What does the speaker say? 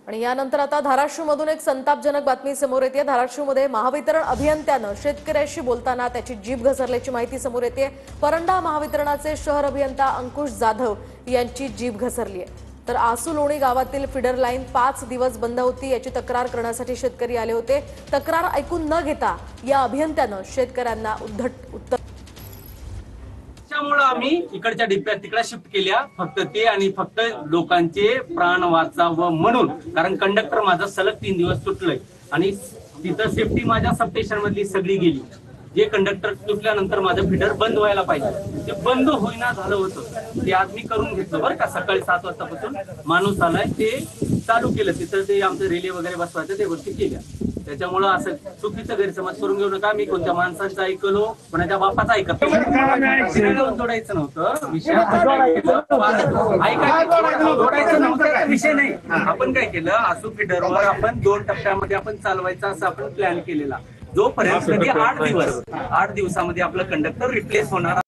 आणि यानंतर आता धाराशिवमधून एक संतापजनक बातमी समोर येते। धाराशिवमध्ये महावितरण अभियंत्यानं शेतकऱ्याशी बोलताना त्याची जीभ घसरल्याची माहिती समोर येते। परंडा महावितरणाचे शहर अभियंता अंकुश जाधव यांची जीभ घसरली आहे। तर आसुलोणी गावातील फीडर लाईन 5 दिवस बंद होती, याची तक्रार करण्यासाठी शेतकरी आले होते। तक्रार ऐकून न घेता या अभियंत्यानं शेतकऱ्यांना उद्धट उत्तर त्यामुळे आम्ही इकडच्या डिप्यात तिकडे शिफ्ट केल्या, फक्त ते आणि फक्त लोकांचे प्राण वाचावं म्हणून। कारण कंडक्टर माझा सलग 3 दिवस तुटलंय आणि तिथं सेफ्टी माझ्या सबस्टेशन मधली सगळी गेली। जे कंडक्टर तुटल्यानंतर माझं फीडर बंद व्हायला पाहिजे, ते बंद होईना झालं होतं। ते आज मी करून घेतलं बरं का। सकाळी 7 वाजतापासून माणूस आलाय, ते चालू केलं। तिथं ते आमचं रिले वगैरे बसवायचं ते गोष्टी केल्या। त्याच्यामुळं असं चुकीचं गैरसमज करून घेऊ नका। मी कोणत्या माणसांचं ऐकलो, कोणाच्या बापाचं ऐकत जोडायचं नव्हतं विषय। जोडायचं नव्हतं विषय नाही। आपण काय केलं, आसू फीडरवर आपण 2 टप्प्यामध्ये आपण चालवायचा असं आपण प्लॅन केलेला। जोपर्यंत 8 दिवसामध्ये आपलं कंडक्टर रिप्लेस होणार